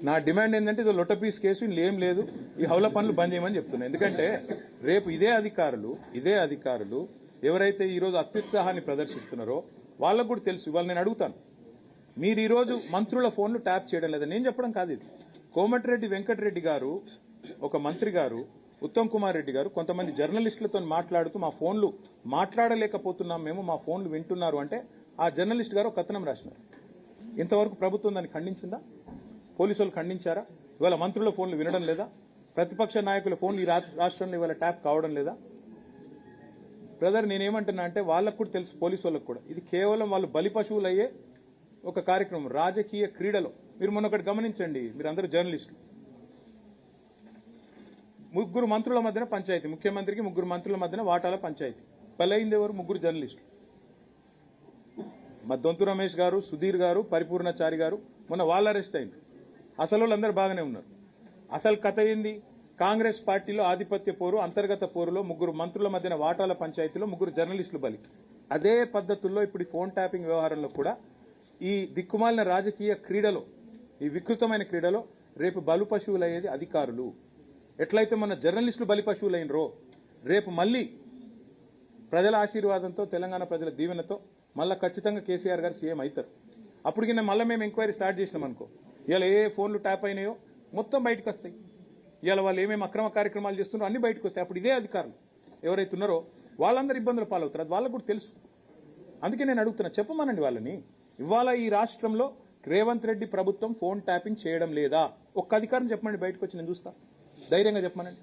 నా డిమాండ్ ఏంటంటే ఇది లొట్టపీస్ కేసు ఇందులో ఏం లేదు, ఈ హౌల పనులు బంద్ చేయమని చెప్తున్నా. ఎందుకంటే రేపు ఇదే అధికారులు ఎవరైతే ఈ రోజు అత్యుత్సాహాన్ని ప్రదర్శిస్తున్నారో వాళ్ళకు కూడా తెలుసు. ఇవాళ నేను అడుగుతాను, మీరు ఈ రోజు మంత్రుల ఫోన్లు ట్యాప్ చేయడం లేదా? నేను చెప్పడం కాదు ఇది. కోమటిరెడ్డి వెంకటరెడ్డి గారు, ఒక మంత్రి గారు, ఉత్తమ్ కుమార్ రెడ్డి గారు కొంతమంది జర్నలిస్టులతో మాట్లాడుతూ మా ఫోన్లు మాట్లాడలేకపోతున్నాం మేము, మా ఫోన్లు వింటున్నారు అంటే ఆ జర్నలిస్ట్ గారు ఒక కథనం రాసినారు. ఇంతవరకు ప్రభుత్వం దాన్ని ఖండించిందా? పోలీసు వాళ్ళు ఖండించారా? ఇవాళ మంత్రుల ఫోన్లు వినడం లేదా? ప్రతిపక్ష నాయకుల ఫోన్లు ఈ రాష్ట్రంలో ఇవాళ ట్యాప్ కావడం లేదా? బ్రదర్, నేనేమంటున్నా అంటే వాళ్ళకు కూడా తెలుసు, పోలీసు వాళ్ళకు కూడా, ఇది కేవలం వాళ్ళు బలి పశువులు అయ్యే ఒక కార్యక్రమం. రాజకీయ క్రీడలో మీరు మొన్న ఒకటి గమనించండి, మీరందరూ జర్నలిస్టులు, ముగ్గురు మంత్రుల మధ్యన పంచాయతీ, ముఖ్యమంత్రికి ముగ్గురు మంత్రుల మధ్యన వాటాల పంచాయతీ. బలైంది ఎవరు? ముగ్గురు జర్నలిస్టులు. మా దొంతు రమేష్ గారు, సుధీర్ గారు, పరిపూర్ణచారి గారు మొన్న వాళ్ళు అరెస్ట్ అయింది. అసలు వాళ్ళందరూ బాగానే ఉన్నారు. అసలు కథ ఏంది? కాంగ్రెస్ పార్టీలో ఆధిపత్య పోరు, అంతర్గత పోరులో ముగ్గురు మంత్రుల మధ్యన వాటాల పంచాయతీలో ముగ్గురు జర్నలిస్టులు బలి. అదే పద్ధతుల్లో ఇప్పుడు ఈ ఫోన్ ట్యాపింగ్ వ్యవహారంలో కూడా ఈ దిక్కుమాలిన రాజకీయ క్రీడలో, ఈ వికృతమైన క్రీడలో రేపు బలు పశువులయ్యేది అధికారులు. ఎట్లయితే మన జర్నలిస్టులు బలి పశువులైనరో రేపు మళ్లీ ప్రజల ఆశీర్వాదంతో, తెలంగాణ ప్రజల దీవెనతో మళ్ళా ఖచ్చితంగా కేసీఆర్ గారు సీఎం అవుతారు. అప్పటికి మళ్ళీ మేము ఎంక్వైరీ స్టార్ట్ చేసినాం అనుకో, ఇవాళ ఏ ఫోన్లు ట్యాప్ అయినాయో మొత్తం బయటకు వస్తాయి. ఇవాళ వాళ్ళు ఏమేమి అక్రమ కార్యక్రమాలు చేస్తున్నారో అన్ని బయటకు వస్తాయి. అప్పుడు ఇదే అధికారులు ఎవరైతే ఉన్నారో వాళ్ళందరూ ఇబ్బందులు పాలవుతారు. అది వాళ్ళకు కూడా తెలుసు. అందుకే నేను అడుగుతున్నా, చెప్పమనండి వాళ్ళని. ఇవాళ ఈ రాష్ట్రంలో రేవంత్ రెడ్డి ప్రభుత్వం ఫోన్ ట్యాపింగ్ చేయడం లేదా? ఒక్క అధికారం చెప్పమని బయటకు వచ్చి నేను చూస్తా. ధైర్యంగా చెప్పమనండి.